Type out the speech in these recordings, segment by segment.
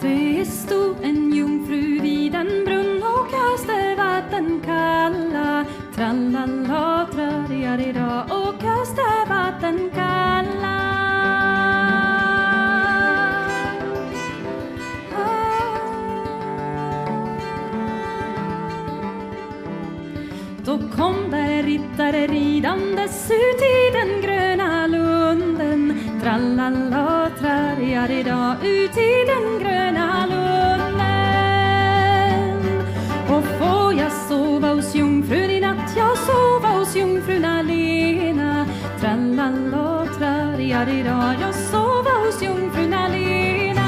Det stod en jungfru vid en brunn och öste vatten kalla. Trallala, trarriarira och öste vatten kalla. Då kom där riddare ridandes ut i den gröna lunden. Trallala, trarriarira, ut i den gröna lunden. Och får jag sova hos jungfrun i natt, jag sova hos jungfrun Alena. Trallala, trarriarira, jag sova hos jungfrun Alena.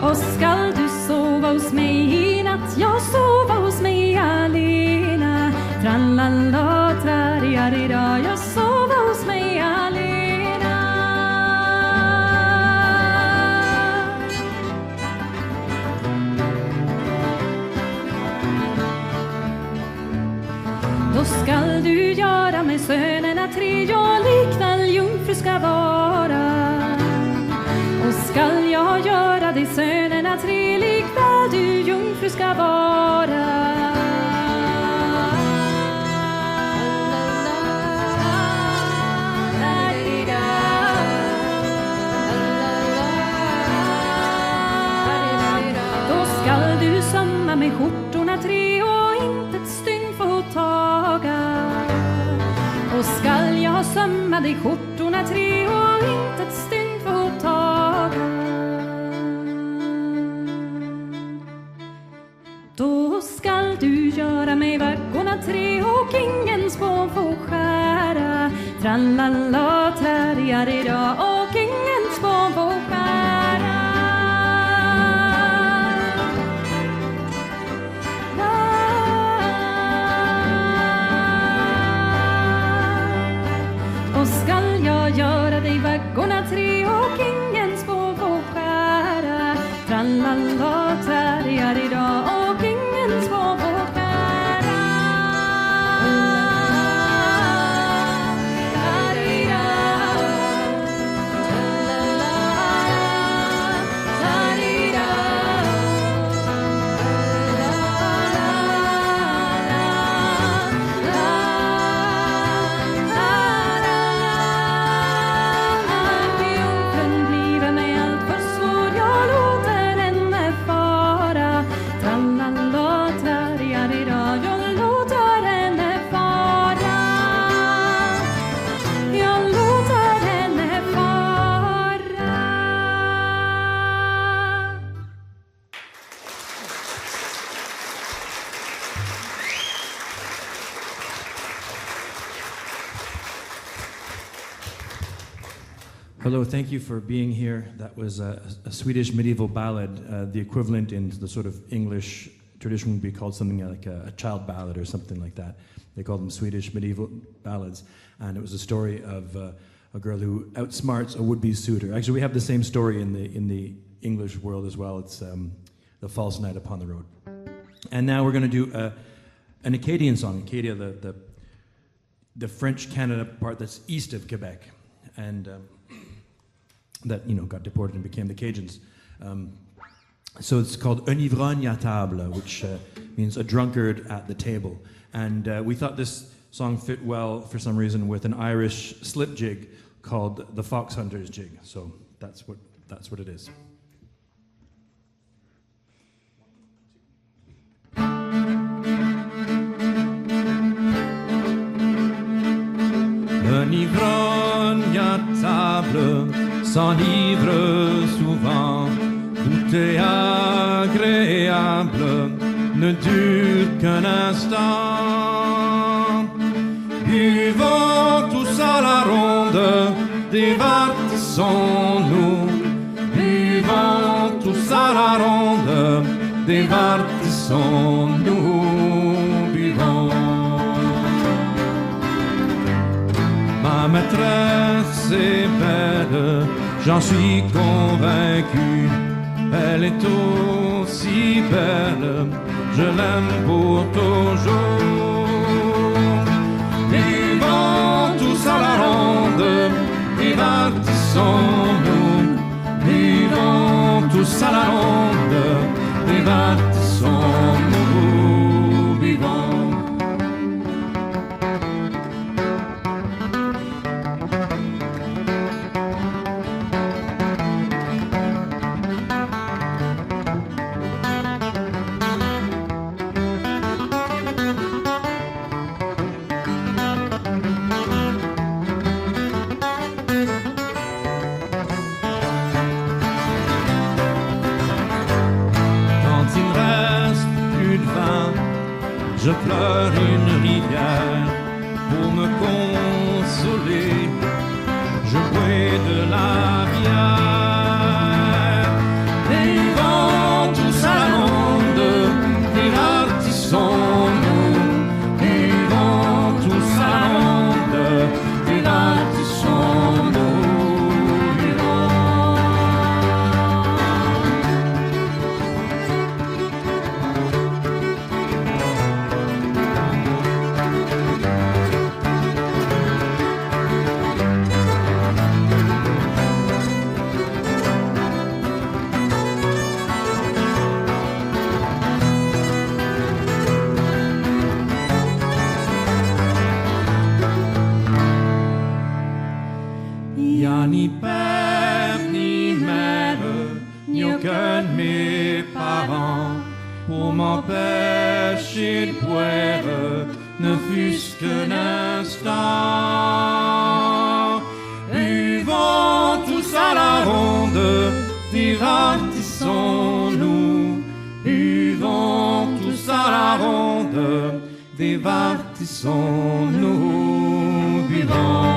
Och skall du sova hos mig i natt, jag sova hos mig Alena. Trallala, trarriarira, jag sova hos mig Alena. Då skall du göra med sönerna tre, jag likväl jungfru ska vara. Och skall jag göra dig sönerna tre, likväl du jungfru ska vara. Då skall du sömma med skjortorna tre och inte ett stygn få taga. Och skall jag sömma dig skjortorna tre och inte ett stygn få taga. Då skall du göra mig vaggorna tre och ingen spån få skära. Trallala, trarriarira, och ingen spån få skära. Och skall jag göra dig vaggorna tre och ingen spån få skära. Trallala, trarriarira, och ingen spån få skära. Jungfrun bliver mig allt för svår, jag låter henne fara. Trallala, trarriarira, jag låter henne fara. Jag låter henne fara. Hello, thank you for being here. That was a Swedish medieval ballad. The equivalent in the sort of English tradition would be called something like a child ballad or something like that. They call them Swedish medieval ballads. And it was a story of a girl who outsmarts a would-be suitor. Actually, we have the same story in the English world as well. It's The False Knight Upon the Road. And now we're going to do an Acadian song. Acadia, the French Canada part that's east of Quebec. And that, you know, got deported and became the Cajuns. So it's called Un ivrogne à table, which means a drunkard at the table. And we thought this song fit well, for some reason, with an Irish slip jig called the Fox Hunter's Jig. So that's what it is. Un ivrogne à table s'enivre souvent, tout est agréable, ne dure qu'un instant. Buvons tous à la ronde, divertissons-nous. Buvons tous à la ronde, divertissons-nous. Buvons. Ma maîtresse est belle, j'en suis convaincu. Elle est aussi belle, je l'aime pour toujours. Vivons tous à la ronde, divertissons-nous. je pleure une rivière pour me consoler. Je bois de la bière. Des vents tous à la ronde, divertissons-nous. Des vents tous à la ronde, divertissons-nous. Y a ni père ni mère, ni aucun de mes parents pour m'empêcher de boire, ne fût-ce qu'un instant. Buvons tous à la ronde, divertissons-nous. Buvons tous à la ronde, divertissons-nous. Buvons.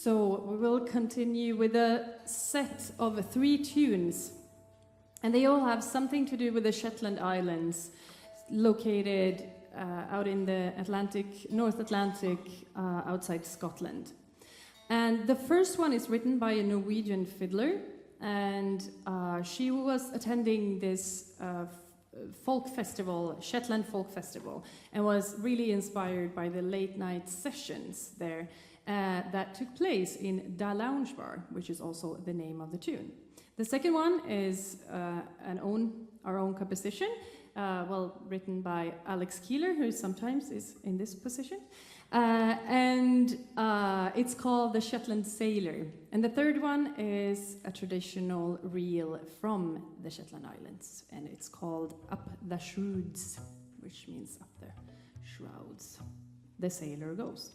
So we will continue with a set of 3 tunes, and they all have something to do with the Shetland Islands, located out in the North Atlantic, outside Scotland. And the first one is written by a Norwegian fiddler, and she was attending this folk festival, Shetland Folk Festival, and was really inspired by the late night sessions there that took place in Da Lounge Bar, which is also the name of the tune. The second one is our own composition, written by Alex Keeler, who sometimes is in this position. And it's called The Shetland Sailor. And the third one is a traditional reel from the Shetland Islands, and it's called Up the Shrouds, which means up the shrouds. The sailor goes.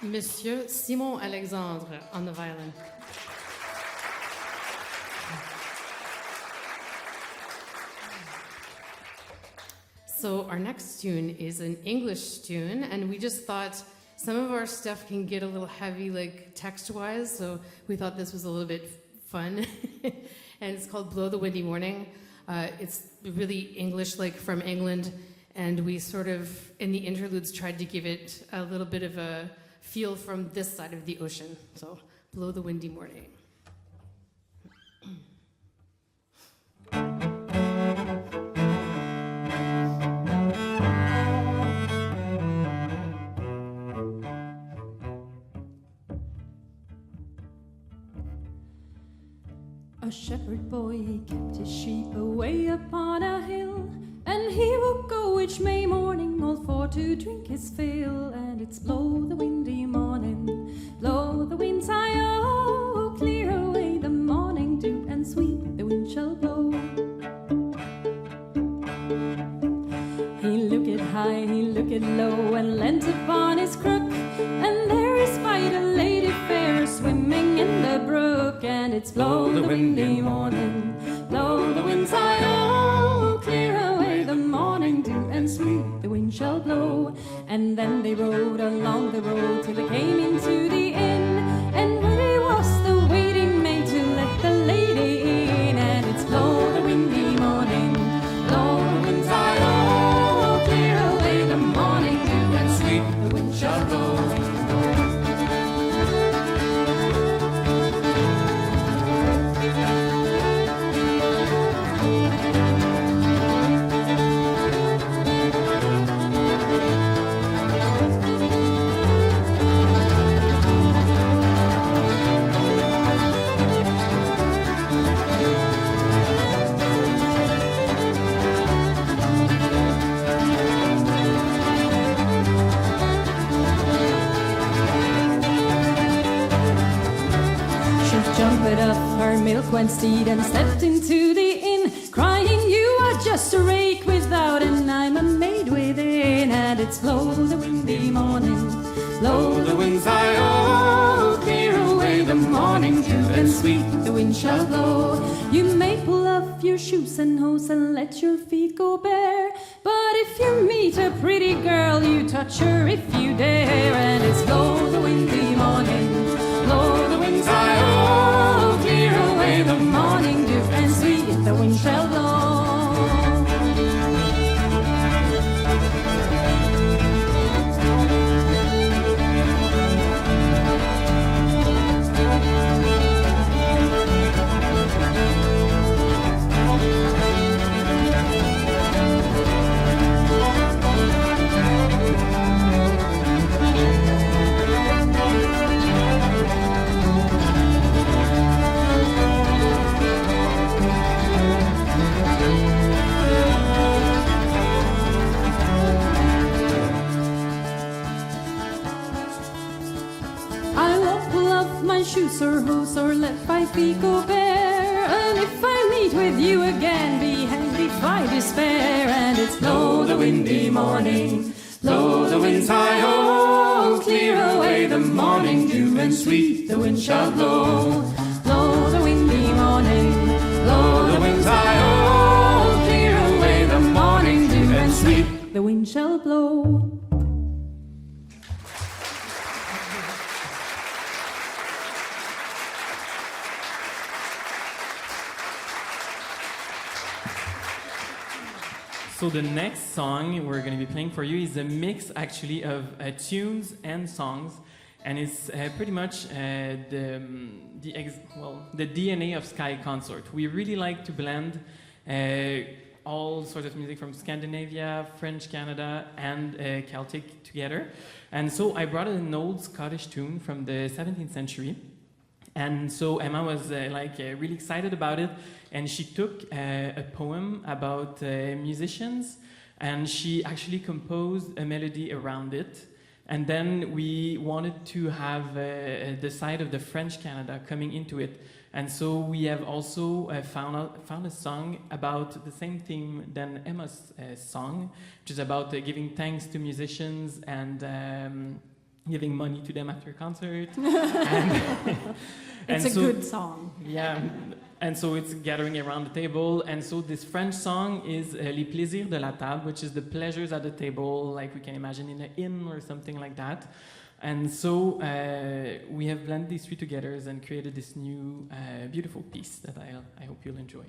Monsieur Simon Alexandre on the violin. So our next tune is an English tune, and we just thought some of our stuff can get a little heavy, like text-wise, so we thought this was a little bit fun. And it's called Blow the Windy Morning. It's really English, like from England, and we sort of, in the interludes, tried to give it a little bit of a feel from this side of the ocean. So, Blow the Windy Morning. A shepherd boy kept his sheep away upon a hill, and he would go each May morning all for to drink his fill. And it's blow the windy morning, blow the winds high, oh, clear away the morning dew, and sweet the wind shall blow. He looked high, he looked low, and leant upon his crook, and there he spied a lady fair swimming in the brook. And it's blow the windy morning, blow the winds high, oh, clear away the morning dew, and sweet the wind shall blow. And then they rode along the road till they came into the inn, and ready was the waiting maid to let the lady in. And it's blow the windy morning, blow the winds high, oh, clear away the morning dew, and sweet the wind shall blow. Her milk went steed and stepped into the inn, crying, "You are just a rake without, and I'm a maid within." And it's blow the windy morning, blow the winds high, oh, clear away the morning dew, and sweet the wind shall blow. You may pull off your shoes and hose and let your feet go bare, but if you meet a pretty girl, you touch her if you dare. And it's blow the windy morning, blow the winds high, oh, clear away the morning dew, and sweet the wind shall blow. Shoes or hose or let my feet go bare, and if I meet with you again, be hanged if I despair. And it's blow the windy morning, blow the winds high, oh, clear away the morning dew, and sweet the wind shall blow. Blow the windy morning, blow the winds high, oh, clear away the morning dew, and sweet the wind shall blow. So the next song we're going to be playing for you is a mix actually of tunes and songs, and it's pretty much the DNA of Sky Consort. We really like to blend all sorts of music from Scandinavia, French Canada, and Celtic together. And so I brought an old Scottish tune from the 17th century. And so Emma was really excited about it, and she took a poem about musicians, and she actually composed a melody around it. And then we wanted to have the side of the French Canada coming into it. And so we have also found a song about the same theme than Emma's song, which is about giving thanks to musicians and giving money to them after concert. and It's a so, good song. Yeah, and so it's gathering around the table. And so this French song is Les plaisirs de la table, which is the pleasures at the table, like we can imagine in an inn or something like that. And so we have blended these three together and created this new beautiful piece that I hope you'll enjoy.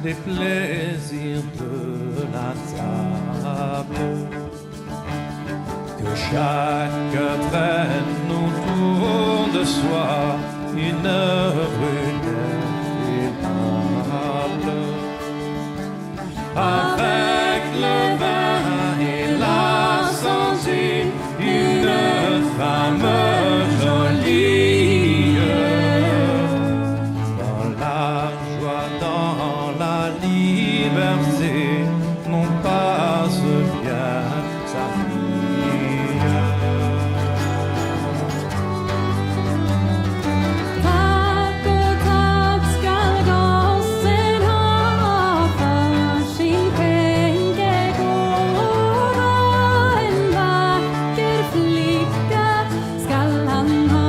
des plaisirs de la table. Que chacun prenne autour de soi une brunette aimable. Avec le vin et la santé, une femme jolie. Dans la joie, dans la liberté, non pas bien sa fille. Tack och tack skall gossen ha för sin skänkegåva. En vacker flicka skall han ha,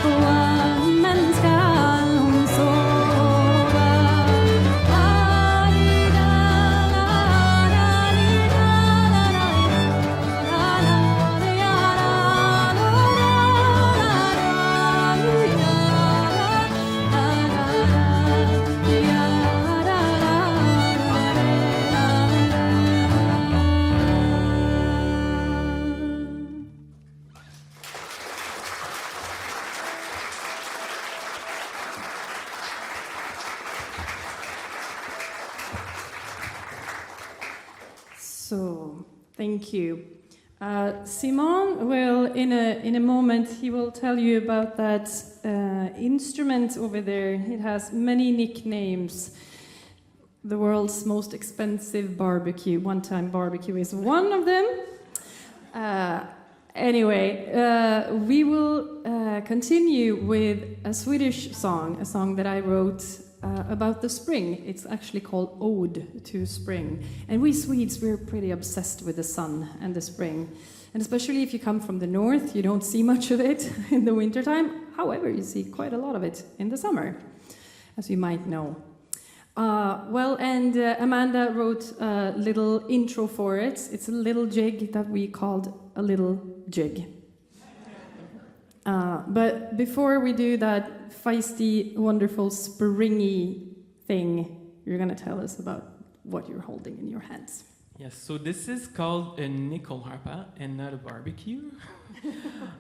på armen skall hon sova. So, thank you. Simon will, in a moment, he will tell you about that instrument over there. It has many nicknames. The world's most expensive barbecue. One-time barbecue is one of them. Anyway, we will continue with a Swedish song, a song that I wrote about the spring. It's actually called Ode to Spring. And we Swedes, we're pretty obsessed with the sun and the spring. And especially if you come from the north, you don't see much of it in the wintertime. However, you see quite a lot of it in the summer, as you might know. Amanda wrote a little intro for it. It's a little jig that we called a little jig. But before we do that feisty, wonderful, springy thing, you're going to tell us about what you're holding in your hands. Yes, so this is called a nyckelharpa and not a barbecue.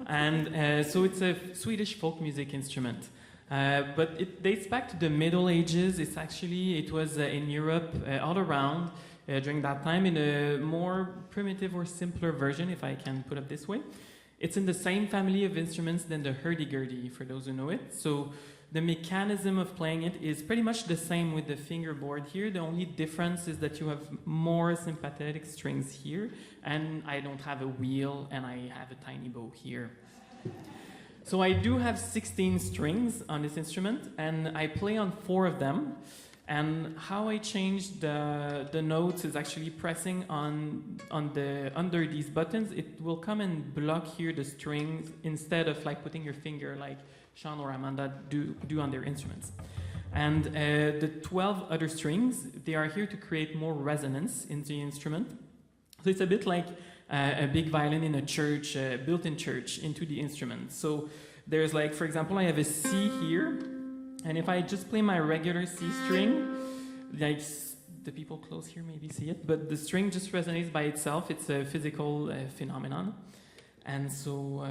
And so it's a Swedish folk music instrument. But it dates back to the Middle Ages. It was in Europe all around during that time in a more primitive or simpler version, if I can put it this way. It's in the same family of instruments than the hurdy-gurdy, for those who know it. So the mechanism of playing it is pretty much the same with the fingerboard here. The only difference is that you have more sympathetic strings here, and I don't have a wheel, and I have a tiny bow here. So I do have 16 strings on this instrument, and I play on 4 of them. And how I change the notes is actually pressing on under these buttons. It will come and block here the strings instead of like putting your finger like Sean or Amanda do on their instruments. And the 12 other strings, they are here to create more resonance in the instrument. So it's a bit like a big violin in a church, built-in church into the instrument. So there's like, for example, I have a C here. And if I just play my regular C string, like the people close here maybe see it, but the string just resonates by itself. It's a physical phenomenon. And so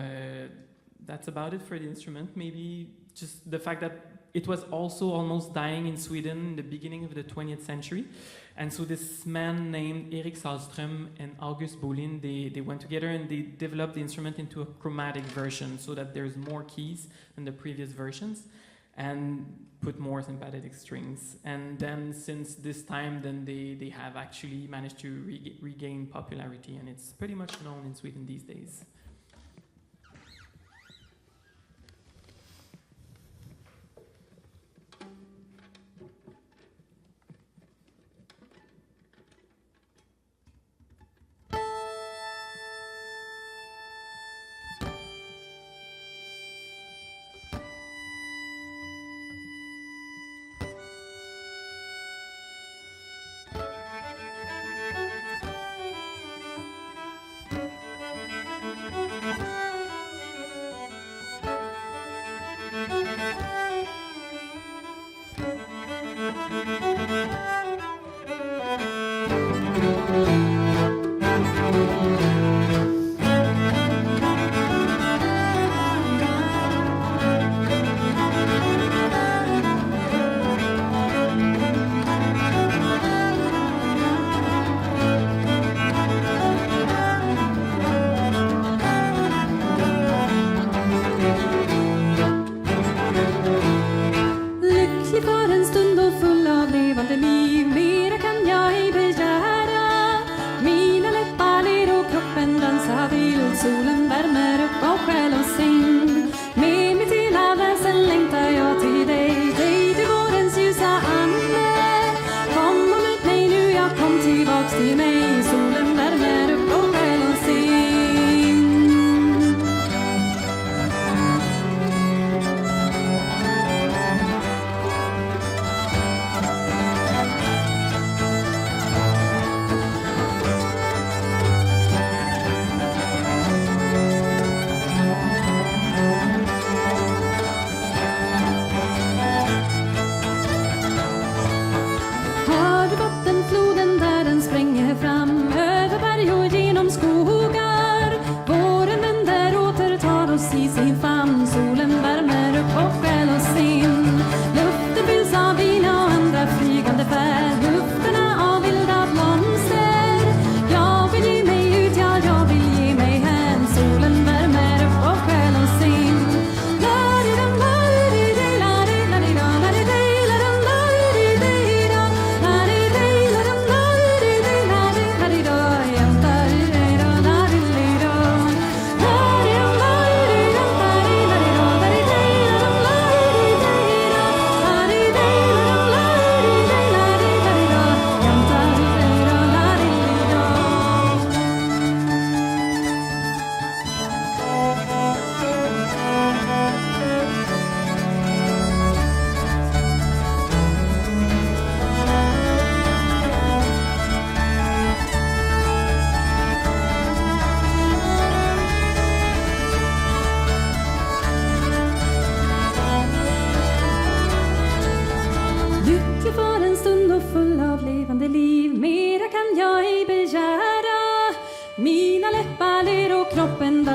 that's about it for the instrument. Maybe just the fact that it was also almost dying in Sweden in the beginning of the 20th century. And so this man named Erik Sahlström and August Bolin, they went together and they developed the instrument into a chromatic version so that there's more keys than the previous versions, and put more sympathetic strings. And then since this time, then they have actually managed to regain popularity, and it's pretty much known in Sweden these days.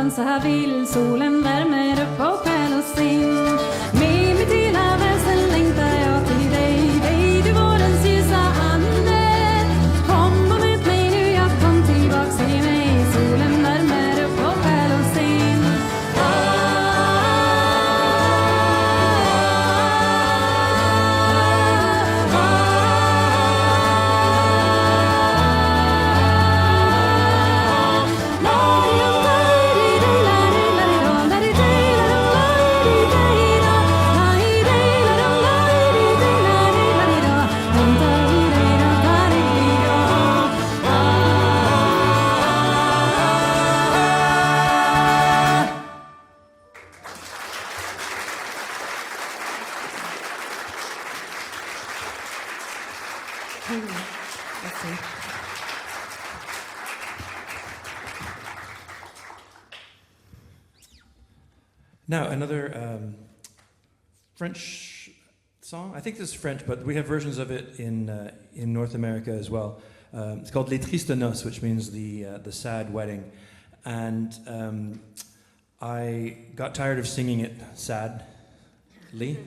dansa vill, solen värmer upp och själ och sinn. Med mitt hela väsen längtar jag till dig, dig du vårens ljusa ande. Kom och möt mig nu, jag kom tillbaks till mig, solen värmer upp och själ och sinn. Now, another French song. I think this is French, but we have versions of it in North America as well. It's called Les Tristes Noces, which means the sad wedding. And I got tired of singing it sadly.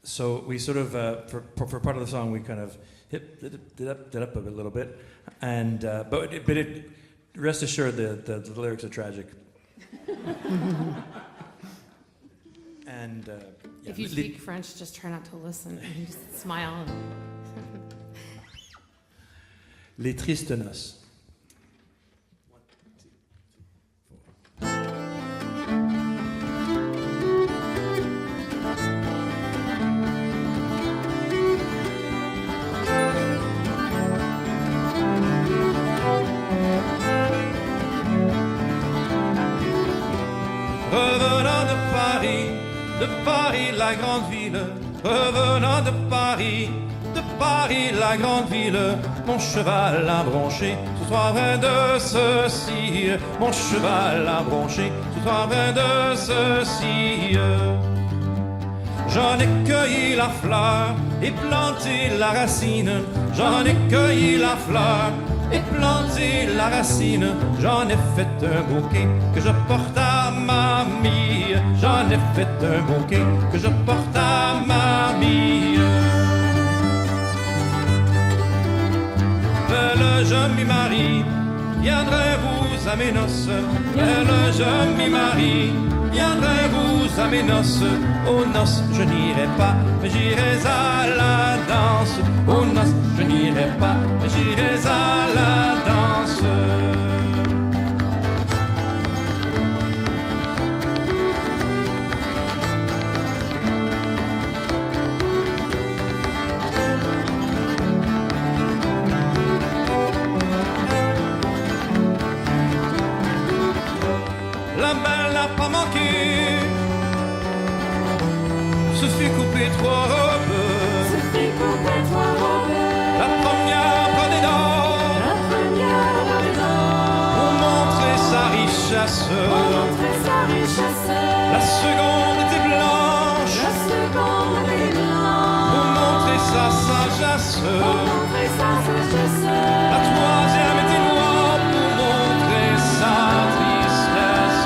So we sort of, for part of the song, we kind of did up a little bit. And, but rest assured, the lyrics are tragic. And yeah. If you speak French, just try not to listen and just smile. Les Tristes Noces. Revenant de Paris, la grande ville. Revenant de Paris, la grande ville. Mon cheval a bronché, ce soir près de ceci. Mon cheval a bronché, ce soir près de ceci. J'en ai cueilli la fleur et planté la racine. J'en ai cueilli la fleur et planté la racine. J'en ai fait un bouquet que je porte à mamie. J'en ai fait un bouquet que je porte à mamie. Belle, je m'y marie, viendrez-vous à mes noces. Belle, je m'y marie, viendrez-vous à mes noces. Aux noces, je n'irai pas, mais j'irai à la danse. Aux noces, je n'irai pas, mais j'irai à la danse. La belle n'a pas manqué, se fit couper trois robes. La première par des dents, pour montrer sa richesse. La seconde était blanche, pour montrer sa sagesse. La troisième était noire, pour montrer sa tristesse.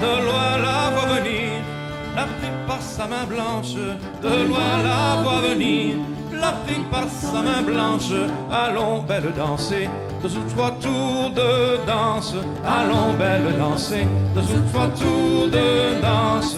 De loin la voit venir, la prit par sa main blanche. De loin la voit venir, la prit par sa main blanche. Allons belle danser, deux ou trois tours de danse. Allons belle danser, deux ou trois tours de danse.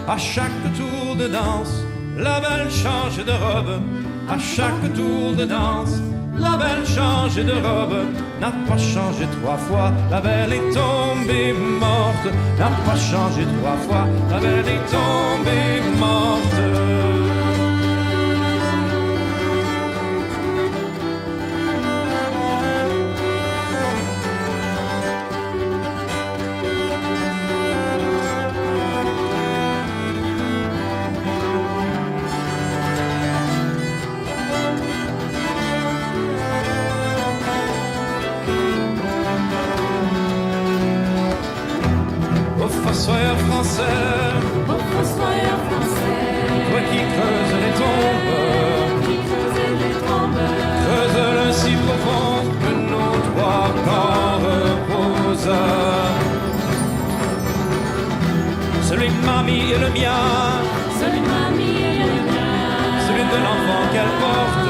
À chaque tour de danse, la belle change de robe. À chaque tour de danse, la belle change de robe. N'a pas changé trois fois, la belle est tombée morte. N'a pas changé trois fois, la belle est tombée morte. français, Ô fossoyeur français, toi qui creuses les tombes, qui creusait les tombes, creuse-le si profond que nos trois corps reposent. Celui de mamie et le mien, celui de mamie et le mien, celui de l'enfant qu'elle porte.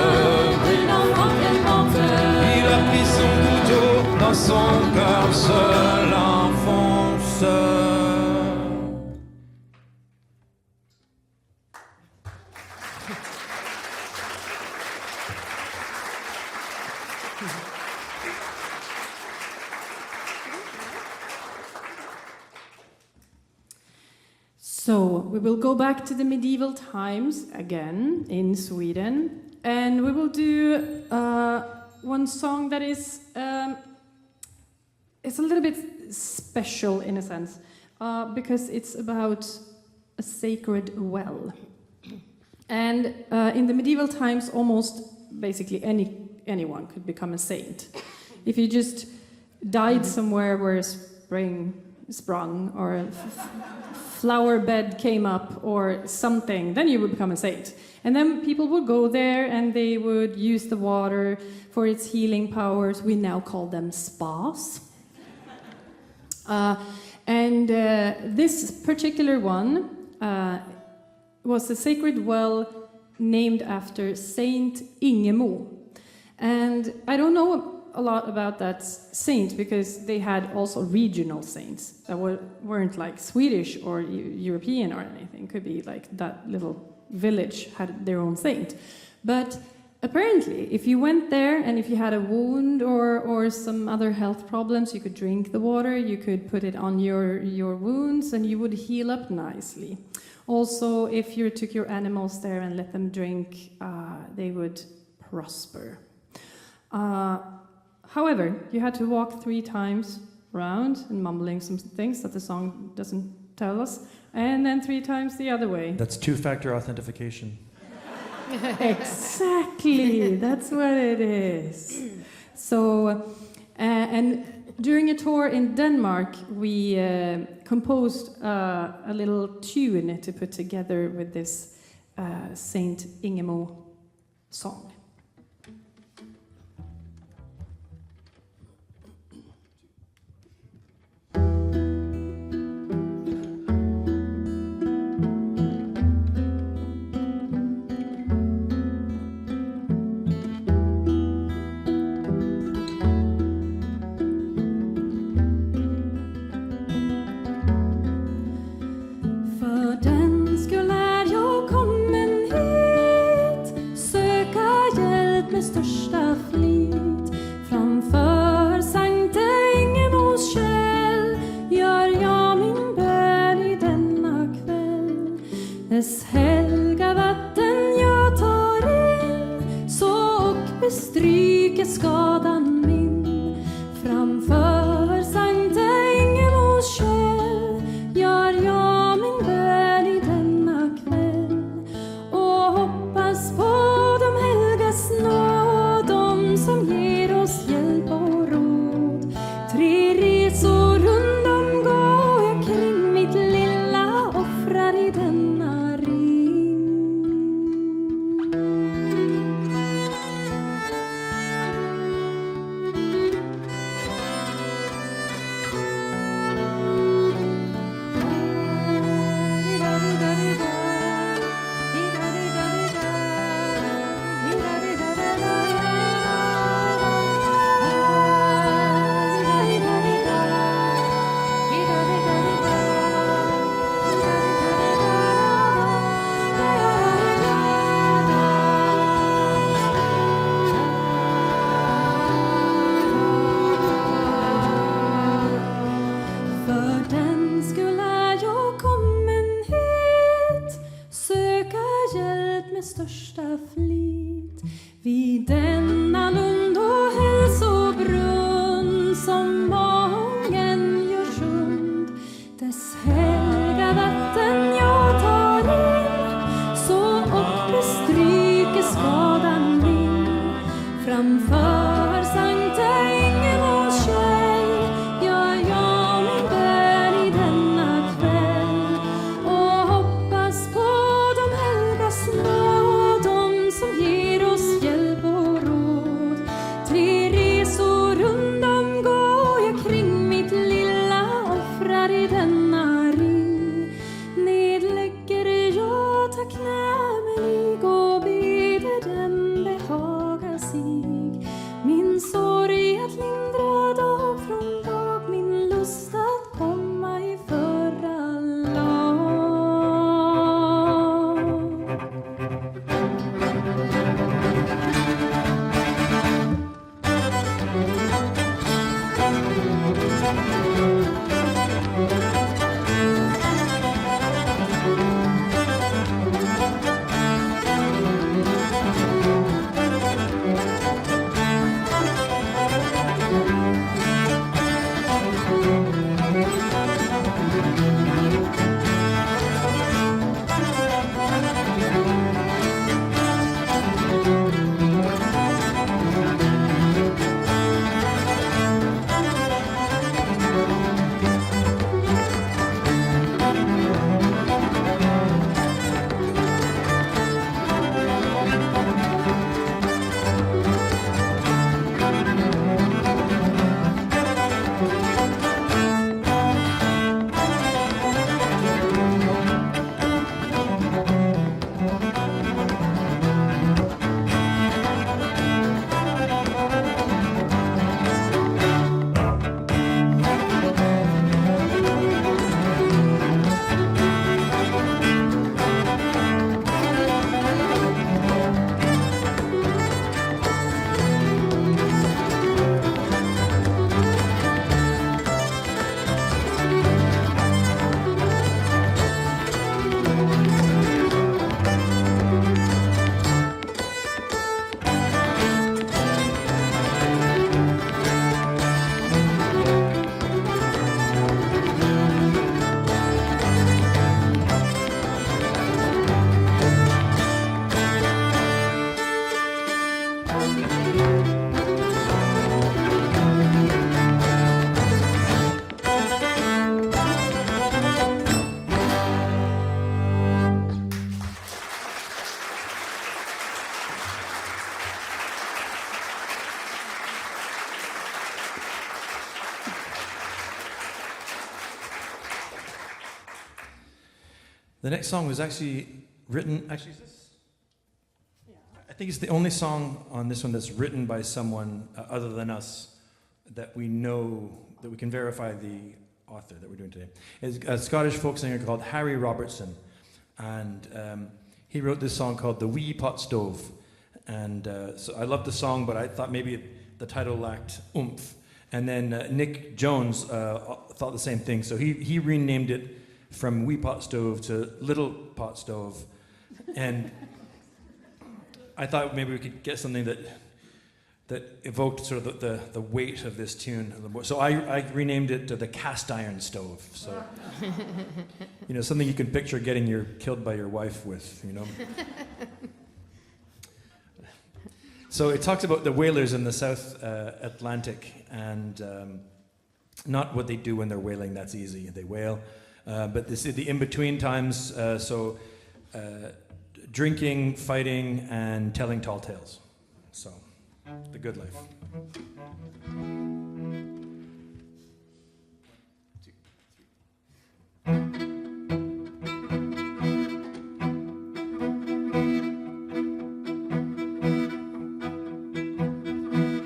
de l'enfant qu'elle porte. Il a pris son couteau dans son cœur, se l'enfonce. So we will go back to the medieval times again in Sweden, and we will do one song that is it's a little bit special in a sense because it's about a sacred well. And in the medieval times, almost basically anyone could become a saint. If you just died somewhere where a spring sprung or a flower bed came up or something, then you would become a saint. And then people would go there and they would use the water for its healing powers. We now call them spas. This particular one was a sacred well named after Saint Ingemo. And I don't know a lot about that saint because they had also regional saints that weren't like Swedish or European or anything. Could be like that little village had their own saint. But apparently, if you went there and if you had a wound or some other health problems, you could drink the water, you could put it on your wounds, and you would heal up nicely. Also, if you took your animals there and let them drink, they would prosper. However, you had to walk 3 times around and mumbling some things that the song doesn't tell us, and then 3 times the other way. That's 2-factor authentication. Exactly, that's what it is. So, and during a tour in Denmark, we composed a little tune to put together with this Saint Ingemo song. Största flit framför Sankte Ingemos käll gör jag min bön i denna kväll. Dess helga vatten jag tar in så och bestryker skadan min. Framför Sankte Ingemos käll gör jag min bön i denna kväll och hoppas på de helgas nåd, de som ger oss hjälp och råd. 3 resor rundom går jag kring mitt lilla offrar i denna ring. The next song was actually written. Actually, is this? Yeah. I think it's the only song on this one that's written by someone other than us that we know, that we can verify the author that we're doing today. It's a Scottish folk singer called Harry Robertson, and he wrote this song called "The Wee Pot Stove." And so I loved the song, but I thought maybe the title lacked oomph. And then Nick Jones thought the same thing, so he renamed it from Wee Pot Stove to Little Pot Stove. And I thought maybe we could get something that evoked sort of the weight of this tune a little more. So I renamed it to the Cast Iron Stove. So, you know, something you can picture getting killed by your wife with, you know. So it talks about the whalers in the South Atlantic, and not what they do when they're whaling. That's easy. They whale. But this is the in-between times, so drinking, fighting, and telling tall tales. So, the good life.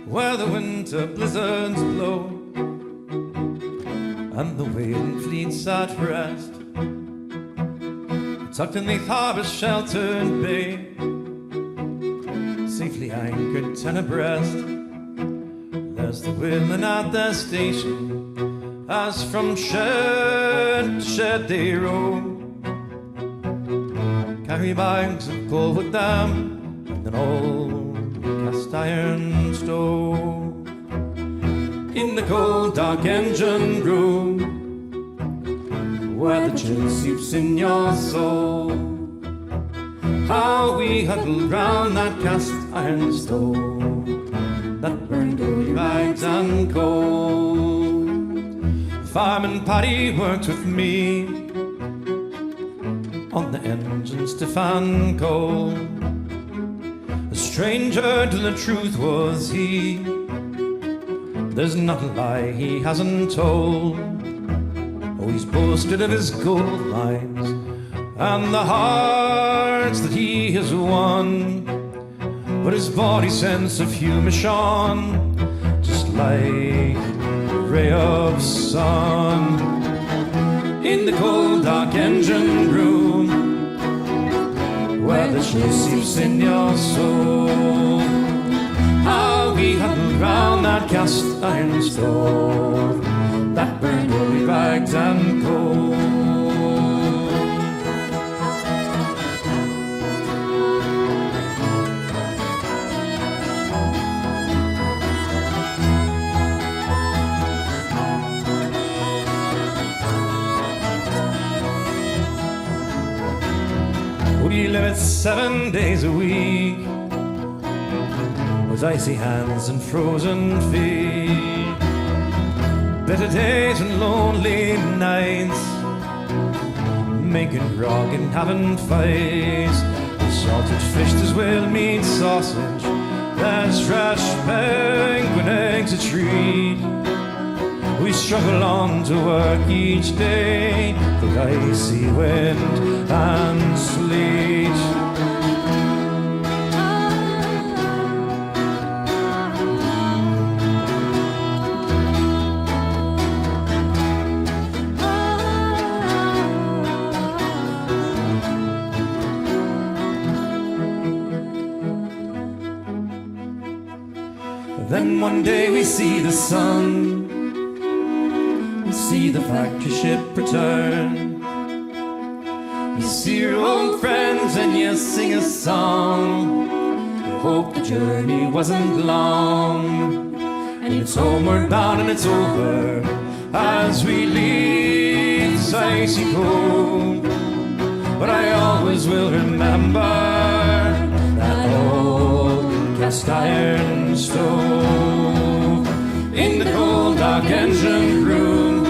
Where the winter blizzards blow and the whaling fleet's at rest, tucked beneath harbor's sheltered bay, safely anchored 10 abreast. There's the whaling at their station, as from shed to shed they roam, carry bags of coal with them and an old cast iron stove. In the cold dark engine room, where the chill seeps in your soul, how we huddled round that cast iron stove that burned old rags and cold. Fireman Paddy worked with me on the engines to fan coal. A stranger to the truth was he, there's not a lie he hasn't told. Oh, he's boasted of his gold mines and the hearts that he has won, but his body sense of humour shone just like a ray of sun. In the cold dark engine room, where the chill seeps in your soul, how we huddled round that cast iron stove that burned woolly rags and coal. We lived 7 days a week, with icy hands and frozen feet, bitter days and lonely nights, making grog and having fights. The salted fish, there's whale meat, sausage, There's fresh penguin eggs a treat. We struggle on to work each day, the icy wind and sleet. Then one day we see the sun, we see the factory ship return. You see your old friends and you sing a song. You hope the journey wasn't long, and it's homeward bound and it's over as we leave this icy cold. But I always will remember that old cast iron stove in the cold dark engine room,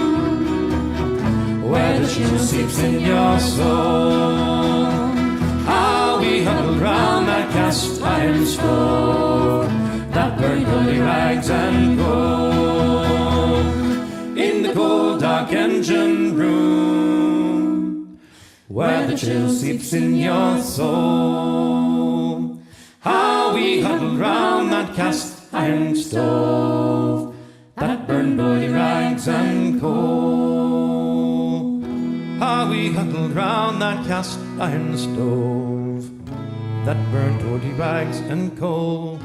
where the chill seeps in your soul. How we huddled round that cast iron stove that burned holy rags and gold. In the cold dark engine room, where the chill seeps in your soul. How we huddled round that cast iron stove that burned oily rags and coal. How we huddled round that cast iron stove that burned oily rags and coal.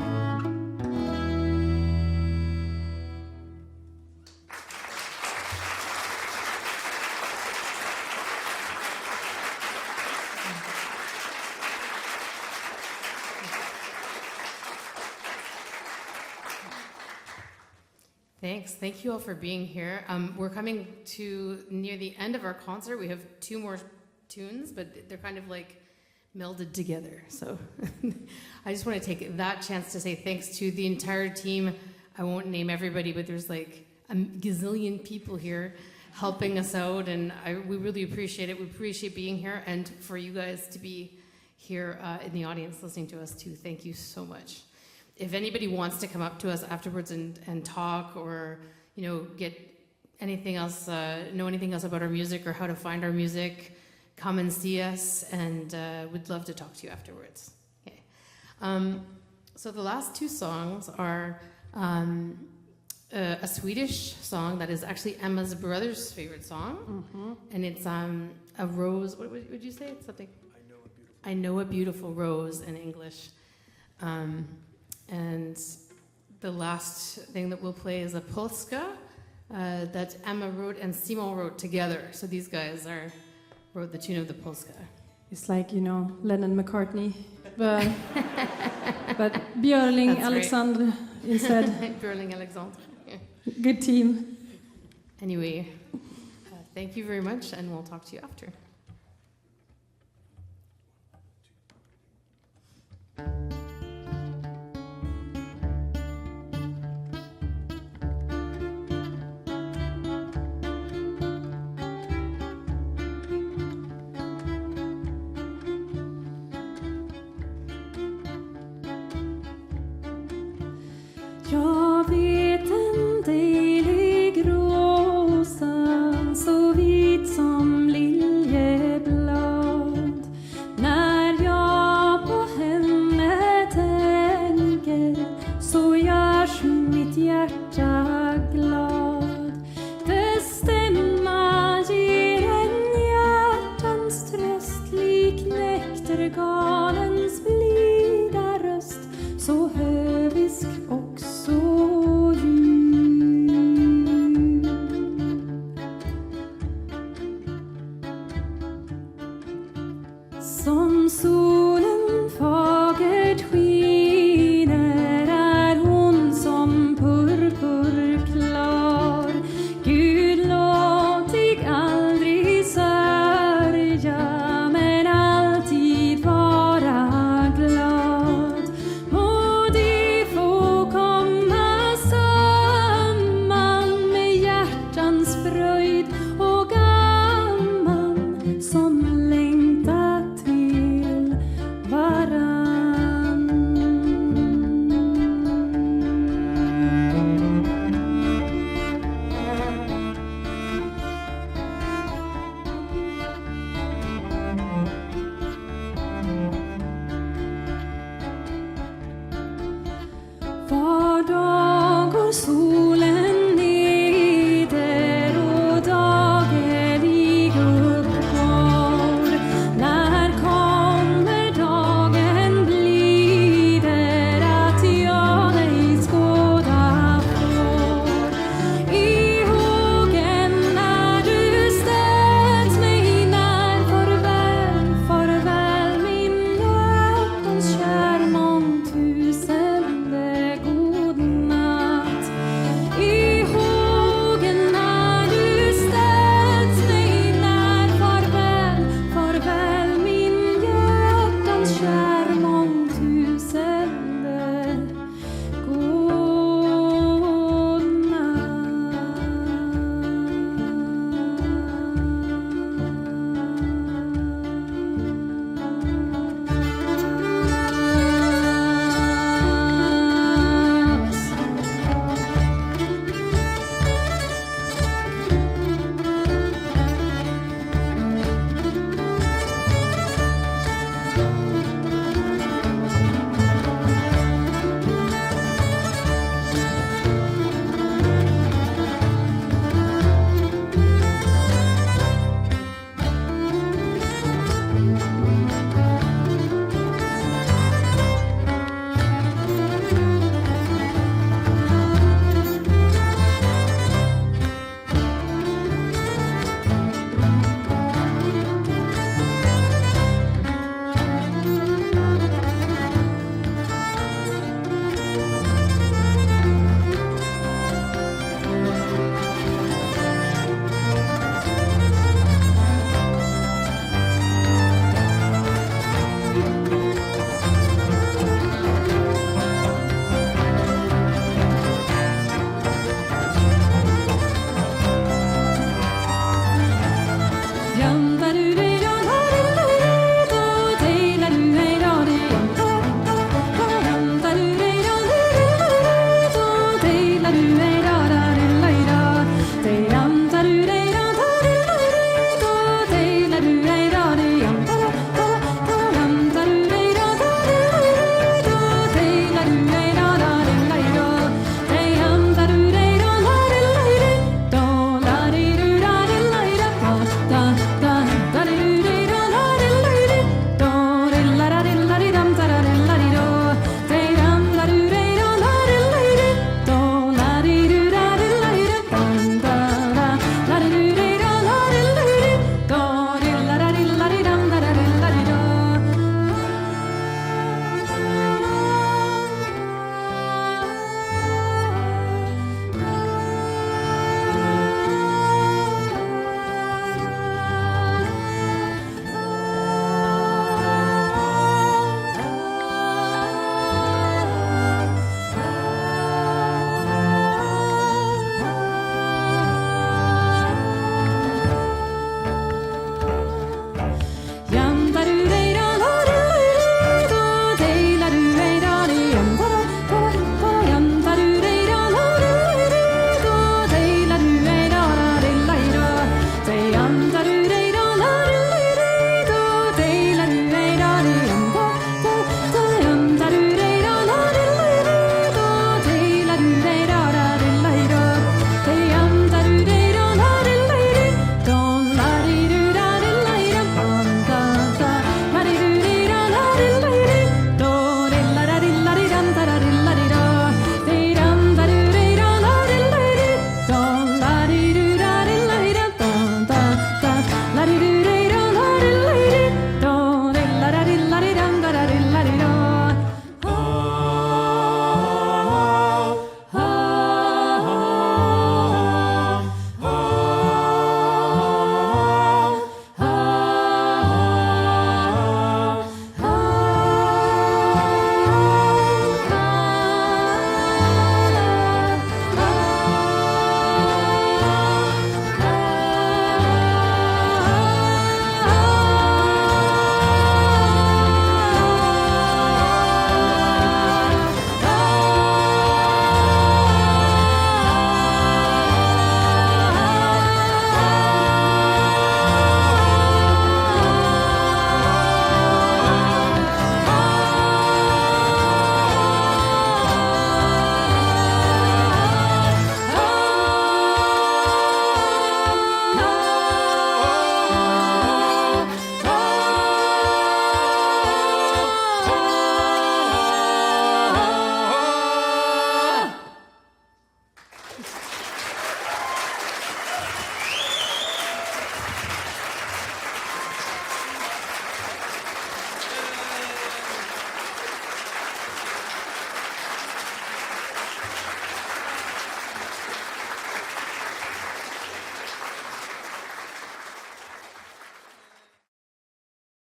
Thanks. Thank you all for being here. We're coming to near the end of our concert. We have 2 more tunes, but they're kind of like melded together. So I just want to take that chance to say thanks to the entire team. I won't name everybody, but there's like a gazillion people here helping us out, and we really appreciate it. We appreciate being here, and for you guys to be here in the audience listening to us too. Thank you so much. If anybody wants to come up to us afterwards and talk, or get anything else, know anything else about our music or how to find our music, come and see us, and we'd love to talk to you afterwards. Okay. So the last 2 songs are a Swedish song that is actually Emma's brother's favorite song, and it's a rose. What would you say? It's something. I know a beautiful rose in English. And the last thing that we'll play is a polska that Emma wrote and Simon wrote together. So these guys wrote the tune of the polska. It's like, Lennon McCartney, but Björling That's Alexander instead. Björling Alexander. Yeah. Good team. Anyway, thank you very much, and we'll talk to you after.